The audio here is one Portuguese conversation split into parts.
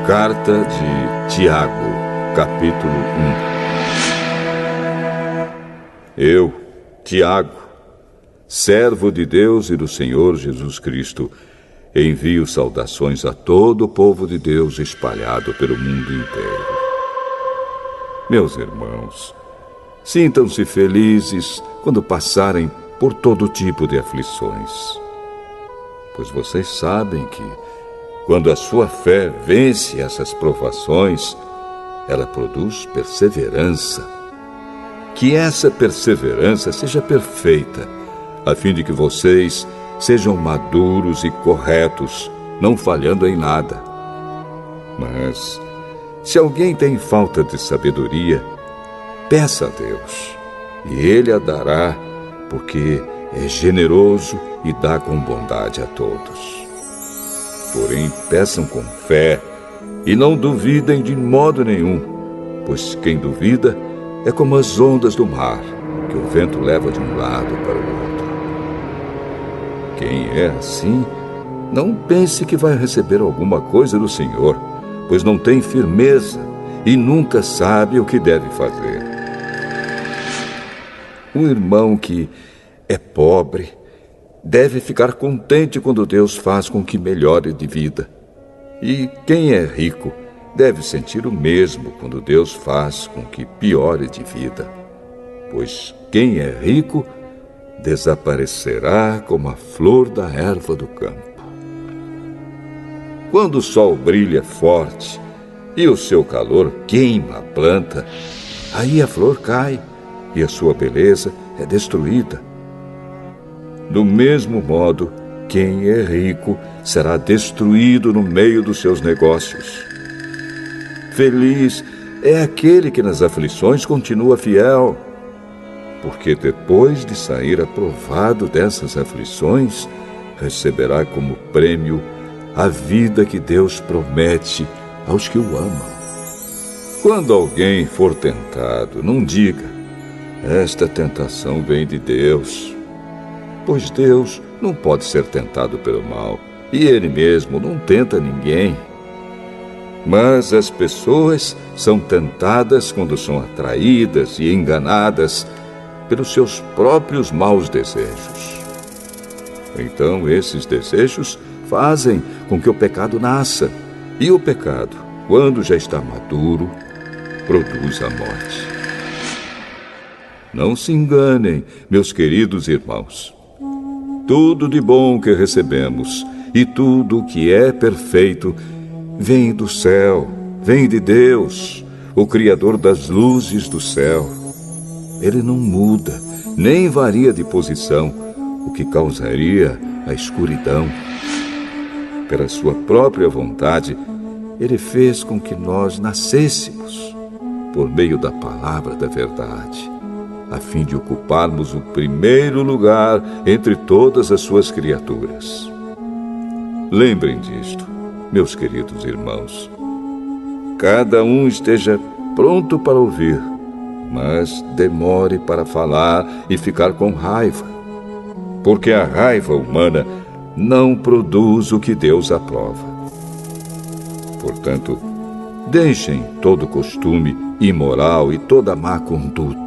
Carta de Tiago, capítulo 1. Eu, Tiago, servo de Deus e do Senhor Jesus Cristo, envio saudações a todo o povo de Deus espalhado pelo mundo inteiro. Meus irmãos, sintam-se felizes quando passarem por todo tipo de aflições, pois vocês sabem que, quando a sua fé vence essas provações, ela produz perseverança. Que essa perseverança seja perfeita, a fim de que vocês sejam maduros e corretos, não falhando em nada. Mas, se alguém tem falta de sabedoria, peça a Deus, e Ele a dará, porque é generoso e dá com bondade a todos. Porém, peçam com fé e não duvidem de modo nenhum, pois quem duvida é como as ondas do mar, que o vento leva de um lado para o outro. Quem é assim, não pense que vai receber alguma coisa do Senhor, pois não tem firmeza e nunca sabe o que deve fazer. Um irmão que é pobre deve ficar contente quando Deus faz com que melhore de vida. E quem é rico deve sentir o mesmo quando Deus faz com que piore de vida. Pois quem é rico desaparecerá como a flor da erva do campo. Quando o sol brilha forte e o seu calor queima a planta, aí a flor cai e a sua beleza é destruída. Do mesmo modo, quem é rico será destruído no meio dos seus negócios. Feliz é aquele que nas aflições continua fiel, porque depois de sair aprovado dessas aflições, receberá como prêmio a vida que Deus promete aos que o amam. Quando alguém for tentado, não diga: esta tentação vem de Deus. Pois Deus não pode ser tentado pelo mal, e Ele mesmo não tenta ninguém. Mas as pessoas são tentadas quando são atraídas e enganadas pelos seus próprios maus desejos. Então esses desejos fazem com que o pecado nasça, e o pecado, quando já está maduro, produz a morte. Não se enganem, meus queridos irmãos. Tudo de bom que recebemos e tudo que é perfeito vem do céu, vem de Deus, o Criador das luzes do céu. Ele não muda, nem varia de posição, o que causaria a escuridão. Pela sua própria vontade, Ele fez com que nós nascêssemos por meio da palavra da verdade, a fim de ocuparmos o primeiro lugar entre todas as suas criaturas. Lembrem disto, meus queridos irmãos. Cada um esteja pronto para ouvir, mas demore para falar e ficar com raiva, porque a raiva humana não produz o que Deus aprova. Portanto, deixem todo costume imoral e toda má conduta.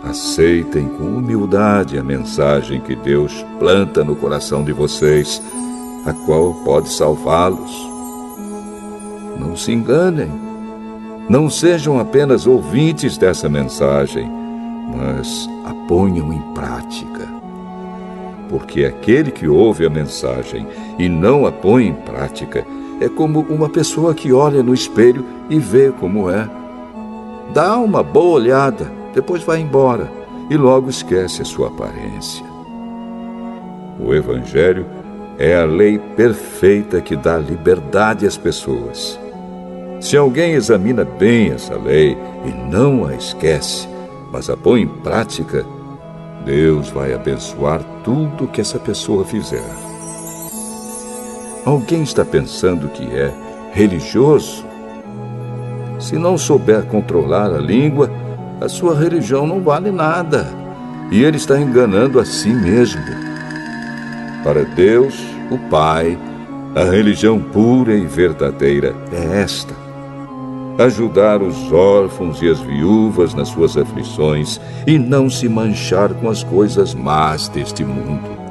Aceitem com humildade a mensagem que Deus planta no coração de vocês, a qual pode salvá-los. Não se enganem. Não sejam apenas ouvintes dessa mensagem, mas a ponham em prática. Porque aquele que ouve a mensagem e não a põe em prática é como uma pessoa que olha no espelho e vê como é. Dá uma boa olhada, depois vai embora e logo esquece a sua aparência. O Evangelho é a lei perfeita que dá liberdade às pessoas. Se alguém examina bem essa lei e não a esquece, mas a põe em prática, Deus vai abençoar tudo que essa pessoa fizer. Alguém está pensando que é religioso? Se não souber controlar a língua, a sua religião não vale nada, e ele está enganando a si mesmo. Para Deus, o Pai, A religião pura e verdadeira é esta: ajudar os órfãos e as viúvas nas suas aflições e não se manchar com as coisas más deste mundo.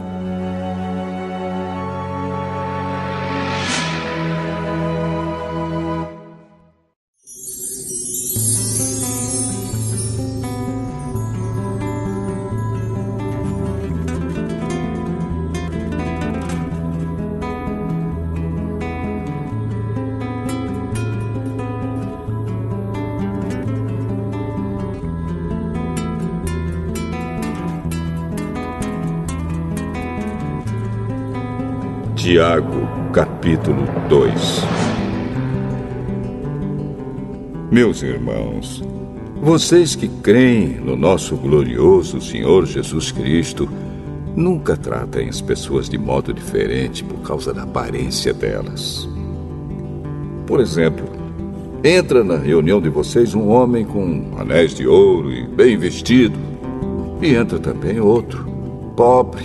Tiago, capítulo 2. Meus irmãos, vocês que creem no nosso glorioso Senhor Jesus Cristo, nunca tratem as pessoas de modo diferente por causa da aparência delas. Por exemplo, entra na reunião de vocês um homem com anéis de ouro e bem vestido, e entra também outro, pobre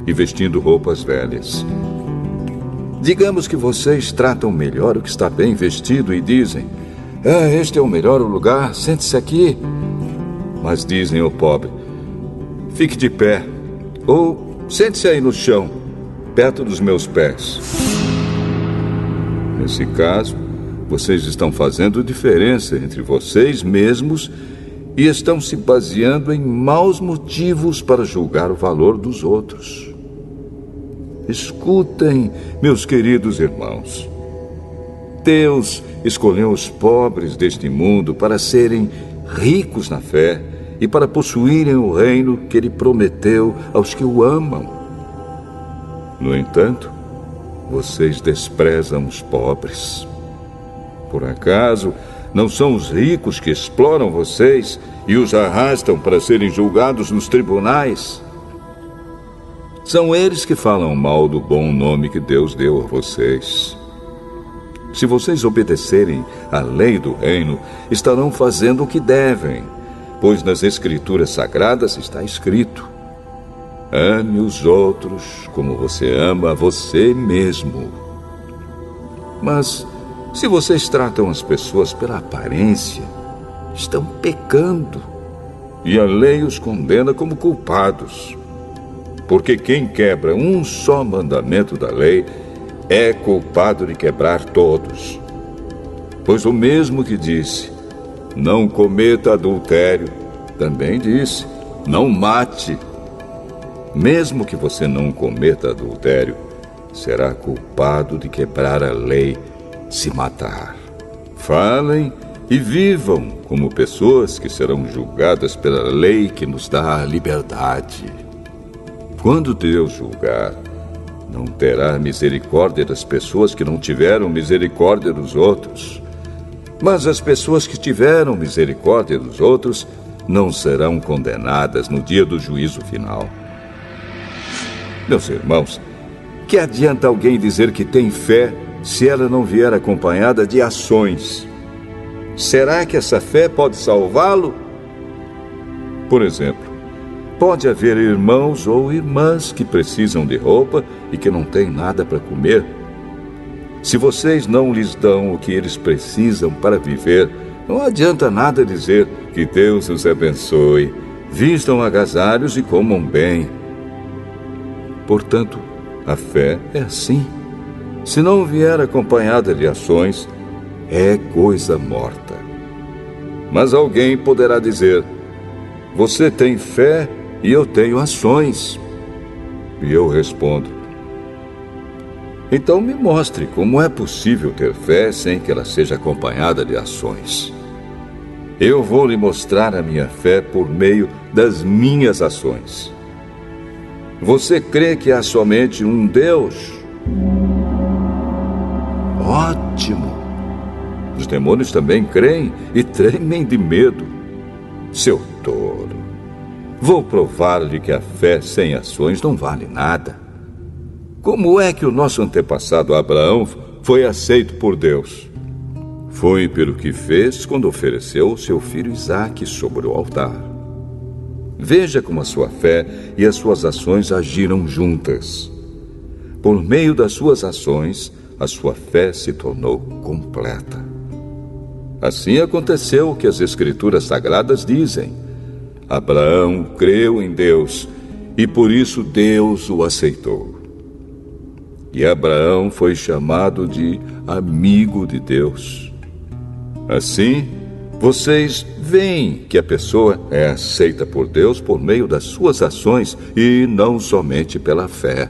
e vestindo roupas velhas. Digamos que vocês tratam melhor o que está bem vestido e dizem: este é o melhor lugar, sente-se aqui. Mas dizem ao pobre: fique de pé, ou sente-se aí no chão, perto dos meus pés. Nesse caso, vocês estão fazendo diferença entre vocês mesmos e estão se baseando em maus motivos para julgar o valor dos outros. Escutem, meus queridos irmãos. Deus escolheu os pobres deste mundo para serem ricos na fé e para possuírem o reino que Ele prometeu aos que o amam. No entanto, vocês desprezam os pobres. Por acaso, não são os ricos que exploram vocês e os arrastam para serem julgados nos tribunais? São eles que falam mal do bom nome que Deus deu a vocês. Se vocês obedecerem à lei do reino, estarão fazendo o que devem, pois nas Escrituras Sagradas está escrito: ame os outros como você ama a você mesmo. Mas, se vocês tratam as pessoas pela aparência, estão pecando, e a lei os condena como culpados. Porque quem quebra um só mandamento da lei é culpado de quebrar todos. Pois o mesmo que disse: não cometa adultério, também disse: não mate. Mesmo que você não cometa adultério, será culpado de quebrar a lei se matar. Falem e vivam como pessoas que serão julgadas pela lei que nos dá a liberdade. Quando Deus julgar, não terá misericórdia das pessoas que não tiveram misericórdia dos outros. Mas as pessoas que tiveram misericórdia dos outros não serão condenadas no dia do juízo final. Meus irmãos, que adianta alguém dizer que tem fé se ela não vier acompanhada de ações? Será que essa fé pode salvá-lo? Por exemplo, pode haver irmãos ou irmãs que precisam de roupa e que não têm nada para comer. Se vocês não lhes dão o que eles precisam para viver, não adianta nada dizer que Deus os abençoe, vistam agasalhos e comam bem. Portanto, a fé é assim. Se não vier acompanhada de ações, é coisa morta. Mas alguém poderá dizer: você tem fé e eu tenho ações. E eu respondo: então me mostre como é possível ter fé sem que ela seja acompanhada de ações. Eu vou lhe mostrar a minha fé por meio das minhas ações. Você crê que há somente um Deus? Ótimo! Os demônios também creem e tremem de medo. Seu tolo! Vou provar-lhe que a fé sem ações não vale nada. Como é que o nosso antepassado Abraão foi aceito por Deus? Foi pelo que fez quando ofereceu seu filho Isaque sobre o altar. Veja como a sua fé e as suas ações agiram juntas. Por meio das suas ações, a sua fé se tornou completa. Assim aconteceu o que as Escrituras Sagradas dizem. Abraão creu em Deus e por isso Deus o aceitou. E Abraão foi chamado de amigo de Deus. Assim, vocês veem que a pessoa é aceita por Deus por meio das suas ações e não somente pela fé.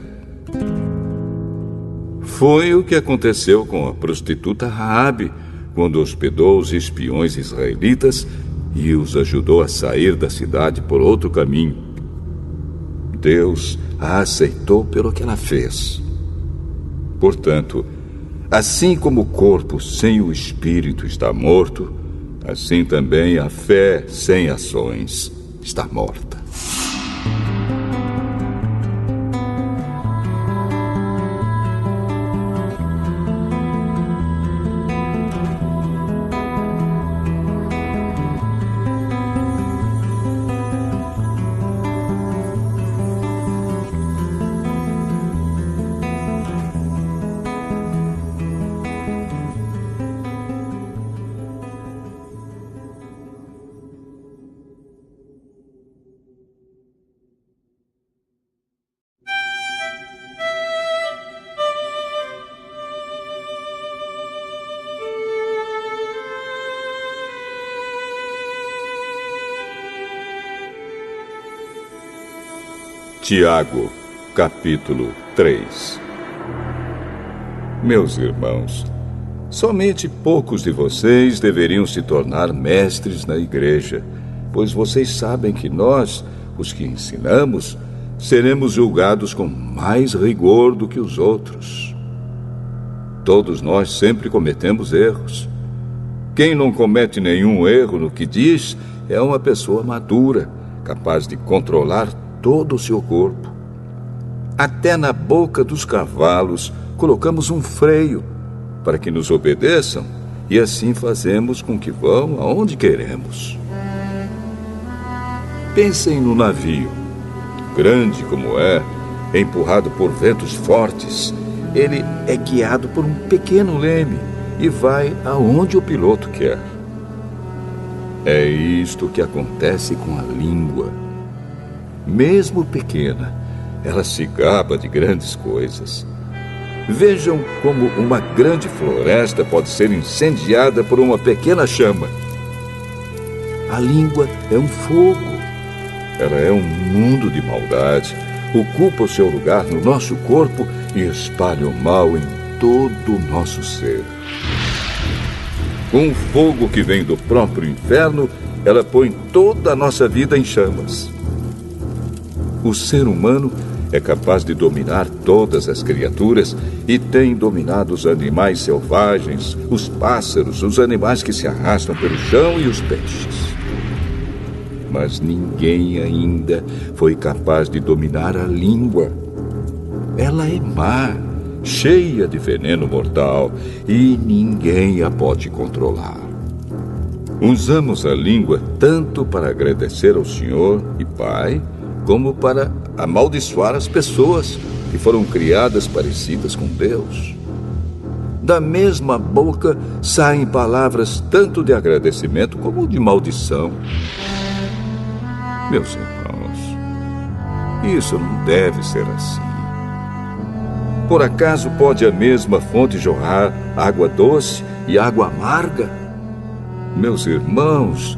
Foi o que aconteceu com a prostituta Raabe, quando hospedou os espiões israelitas e os ajudou a sair da cidade por outro caminho. Deus a aceitou pelo que ela fez. Portanto, assim como o corpo sem o espírito está morto, assim também a fé sem ações está morta. Tiago, capítulo 3. Meus irmãos, somente poucos de vocês deveriam se tornar mestres na igreja, pois vocês sabem que nós, os que ensinamos, seremos julgados com mais rigor do que os outros. Todos nós sempre cometemos erros. Quem não comete nenhum erro no que diz é uma pessoa madura, capaz de controlar todo o seu corpo. Até na boca dos cavalos colocamos um freio para que nos obedeçam e assim fazemos com que vão aonde queremos. Pensem no navio. Grande como é, empurrado por ventos fortes, ele é guiado por um pequeno leme e vai aonde o piloto quer. É isto que acontece com a língua. Mesmo pequena, ela se gaba de grandes coisas. Vejam como uma grande floresta pode ser incendiada por uma pequena chama. A língua é um fogo. Ela é um mundo de maldade, ocupa o seu lugar no nosso corpo e espalha o mal em todo o nosso ser. Com um fogo que vem do próprio inferno, ela põe toda a nossa vida em chamas. O ser humano é capaz de dominar todas as criaturas e tem dominado os animais selvagens, os pássaros, os animais que se arrastam pelo chão e os peixes. Mas ninguém ainda foi capaz de dominar a língua. Ela é má, cheia de veneno mortal e ninguém a pode controlar. Usamos a língua tanto para agradecer ao Senhor e Pai, como para amaldiçoar as pessoas que foram criadas parecidas com Deus. Da mesma boca saem palavras tanto de agradecimento como de maldição. Meus irmãos, isso não deve ser assim. Por acaso pode a mesma fonte jorrar água doce e água amarga? Meus irmãos,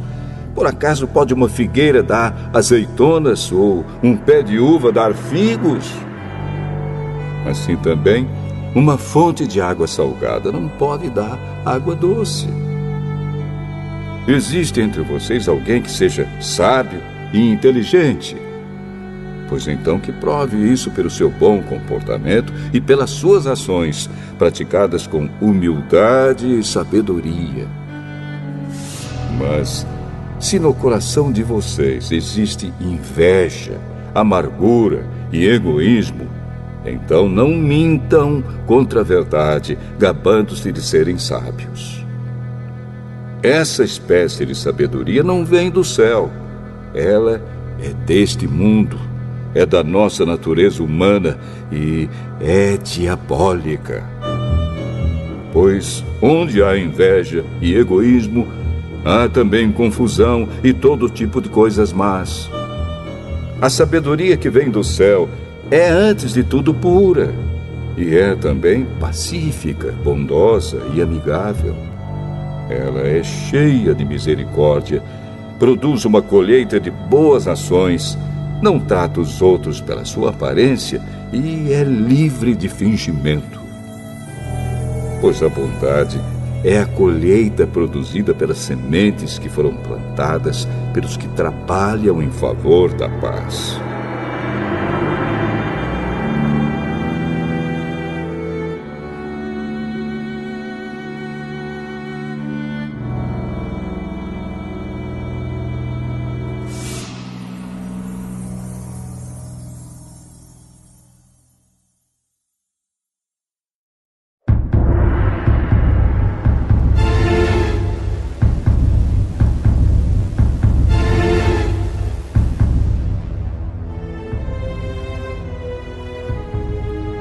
por acaso pode uma figueira dar azeitonas ou um pé de uva dar figos? Assim também, uma fonte de água salgada não pode dar água doce. Existe entre vocês alguém que seja sábio e inteligente? Pois então que prove isso pelo seu bom comportamento e pelas suas ações, praticadas com humildade e sabedoria. Mas se no coração de vocês existe inveja, amargura e egoísmo, então não mintam contra a verdade, gabando-se de serem sábios. Essa espécie de sabedoria não vem do céu. Ela é deste mundo é da nossa natureza humana e é diabólica. Pois onde há inveja e egoísmo, há também confusão e todo tipo de coisas más. A sabedoria que vem do céu é, antes de tudo, pura, e é também pacífica, bondosa e amigável. Ela é cheia de misericórdia, produz uma colheita de boas ações, não trata os outros pela sua aparência e é livre de fingimento. Pois a bondade é a colheita produzida pelas sementes que foram plantadas pelos que trabalham em favor da paz.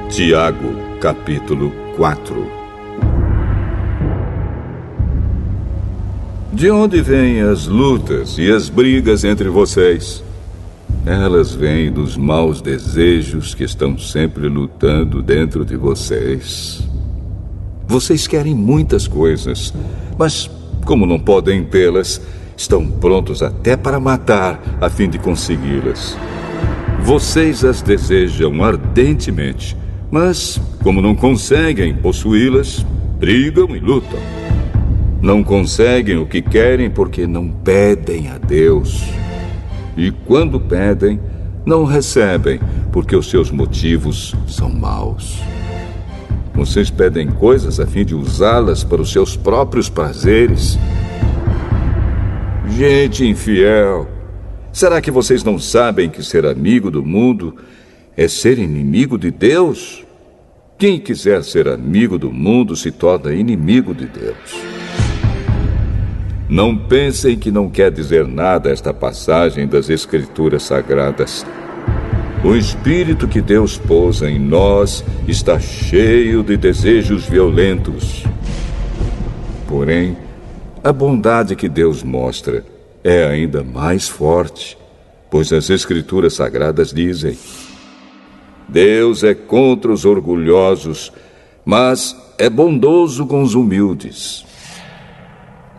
Tiago, capítulo 4. De onde vêm as lutas e as brigas entre vocês? Elas vêm dos maus desejos que estão sempre lutando dentro de vocês. Vocês querem muitas coisas, mas como não podem tê-las, estão prontos até para matar a fim de consegui-las. Vocês as desejam ardentemente, mas, como não conseguem possuí-las, brigam e lutam. Não conseguem o que querem porque não pedem a Deus. E quando pedem, não recebem porque os seus motivos são maus. Vocês pedem coisas a fim de usá-las para os seus próprios prazeres. Gente infiel, será que vocês não sabem que ser amigo do mundo é ser inimigo de Deus? Quem quiser ser amigo do mundo se torna inimigo de Deus. Não pensem que não quer dizer nada esta passagem das Escrituras Sagradas. O Espírito que Deus pôs em nós está cheio de desejos violentos. Porém, a bondade que Deus mostra é ainda mais forte, pois as Escrituras Sagradas dizem: Deus é contra os orgulhosos, mas é bondoso com os humildes.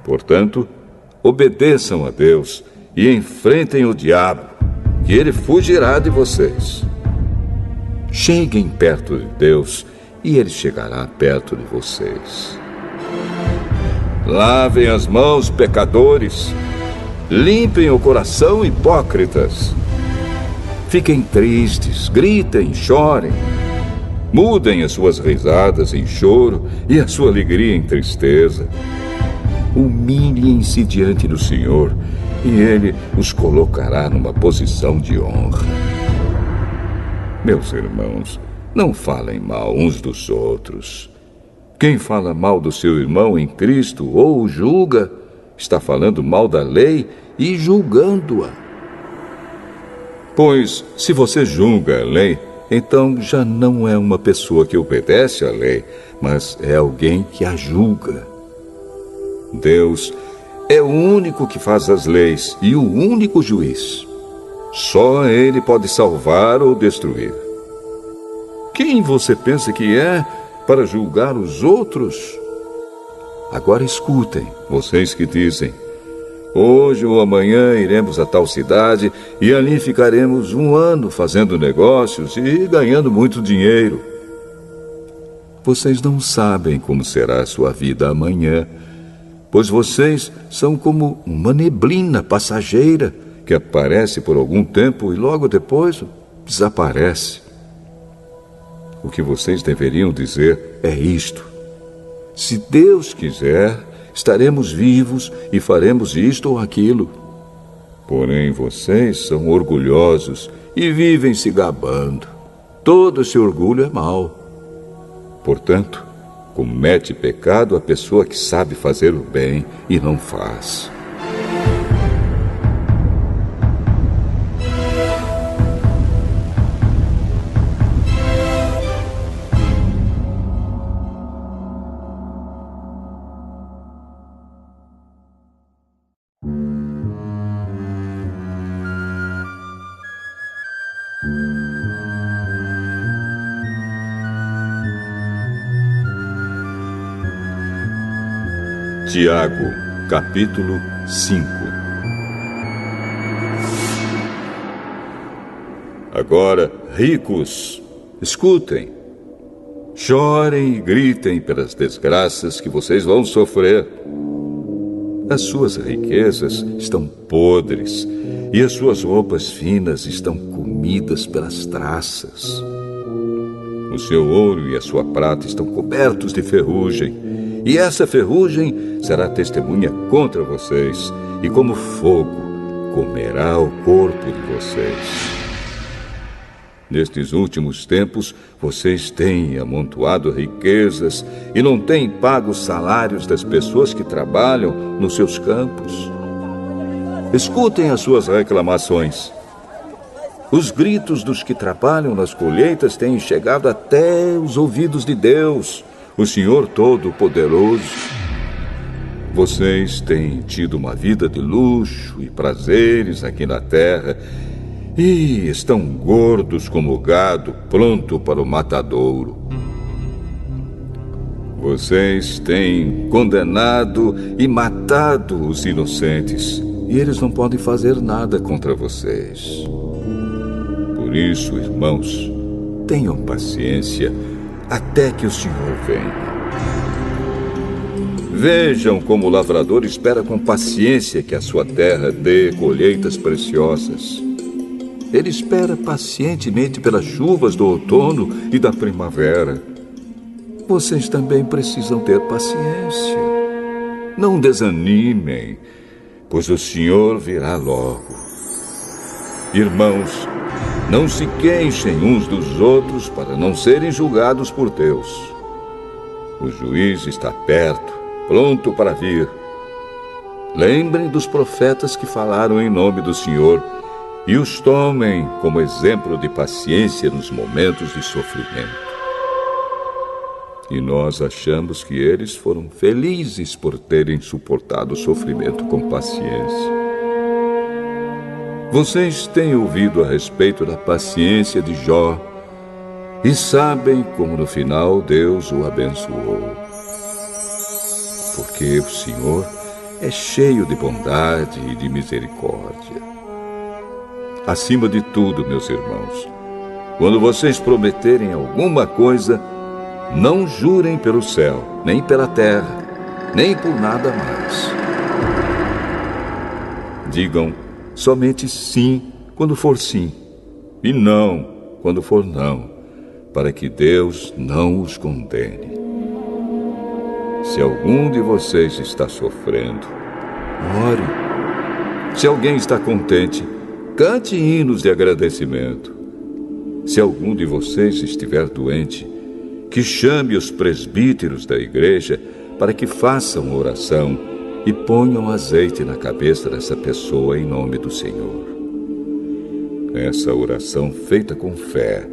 Portanto, obedeçam a Deus e enfrentem o diabo, que ele fugirá de vocês. Cheguem perto de Deus e ele chegará perto de vocês. Lavem as mãos, pecadores. Limpem o coração, hipócritas. Fiquem tristes, gritem, chorem. Mudem as suas risadas em choro e a sua alegria em tristeza. Humilhem-se diante do Senhor e Ele os colocará numa posição de honra. Meus irmãos, não falem mal uns dos outros. Quem fala mal do seu irmão em Cristo ou o julga, está falando mal da lei e julgando-a. Pois, se você julga a lei, então já não é uma pessoa que obedece à lei, mas é alguém que a julga. Deus é o único que faz as leis e o único juiz. Só Ele pode salvar ou destruir. Quem você pensa que é para julgar os outros? Agora escutem, vocês que dizem: hoje ou amanhã iremos a tal cidade e ali ficaremos 1 ano fazendo negócios e ganhando muito dinheiro. Vocês não sabem como será a sua vida amanhã, pois vocês são como uma neblina passageira que aparece por algum tempo e logo depois desaparece. O que vocês deveriam dizer é isto: se Deus quiser, estaremos vivos e faremos isto ou aquilo. Porém, vocês são orgulhosos e vivem se gabando. Todo esse orgulho é mau. Portanto, comete pecado a pessoa que sabe fazer o bem e não faz. Tiago, capítulo 5. Agora, ricos, escutem. Chorem e gritem pelas desgraças que vocês vão sofrer. As suas riquezas estão podres e as suas roupas finas estão comidas pelas traças. O seu ouro e a sua prata estão cobertos de ferrugem, e essa ferrugem será testemunha contra vocês, e como fogo comerá o corpo de vocês. Nestes últimos tempos, vocês têm amontoado riquezas e não têm pago os salários das pessoas que trabalham nos seus campos. Escutem as suas reclamações. Os gritos dos que trabalham nas colheitas têm chegado até os ouvidos de Deus, o Senhor Todo-Poderoso. Vocês têm tido uma vida de luxo e prazeres aqui na terra, e estão gordos como gado, pronto para o matadouro. Vocês têm condenado e matado os inocentes, e eles não podem fazer nada contra vocês. Por isso, irmãos, tenham paciência até que o Senhor venha. Vejam como o lavrador espera com paciência que a sua terra dê colheitas preciosas. Ele espera pacientemente pelas chuvas do outono e da primavera. Vocês também precisam ter paciência. Não desanimem, pois o Senhor virá logo. Irmãos, não se queixem uns dos outros para não serem julgados por Deus. O juiz está perto, pronto para vir. Lembrem dos profetas que falaram em nome do Senhor e os tomem como exemplo de paciência nos momentos de sofrimento. E nós achamos que eles foram felizes por terem suportado o sofrimento com paciência. Vocês têm ouvido a respeito da paciência de Jó e sabem como no final Deus o abençoou. Porque o Senhor é cheio de bondade e de misericórdia. Acima de tudo, meus irmãos, quando vocês prometerem alguma coisa, não jurem pelo céu, nem pela terra, nem por nada mais. Digam somente sim quando for sim, e não quando for não, para que Deus não os condene. Se algum de vocês está sofrendo, ore. Se alguém está contente, cante hinos de agradecimento. Se algum de vocês estiver doente, que chame os presbíteros da igreja para que façam oração e ponham azeite na cabeça dessa pessoa em nome do Senhor. Essa oração feita com fé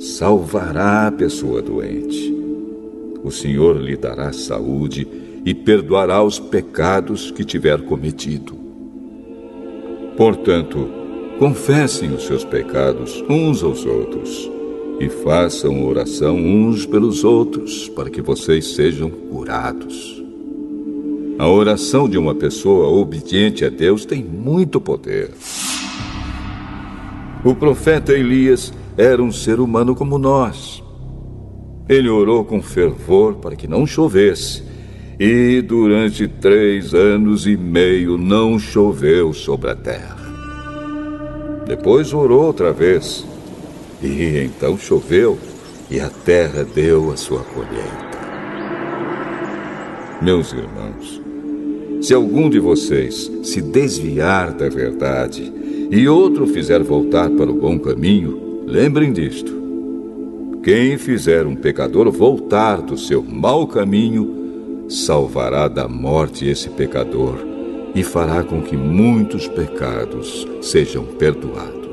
salvará a pessoa doente. O Senhor lhe dará saúde e perdoará os pecados que tiver cometido. Portanto, confessem os seus pecados uns aos outros e façam oração uns pelos outros para que vocês sejam curados. A oração de uma pessoa obediente a Deus tem muito poder. O profeta Elias era um ser humano como nós. Ele orou com fervor para que não chovesse, e durante 3 anos e meio não choveu sobre a terra. Depois orou outra vez, e então choveu, e a terra deu a sua colheita. Meus irmãos, se algum de vocês se desviar da verdade e outro fizer voltar para o bom caminho, lembrem disto. Quem fizer um pecador voltar do seu mau caminho, salvará da morte esse pecador e fará com que muitos pecados sejam perdoados.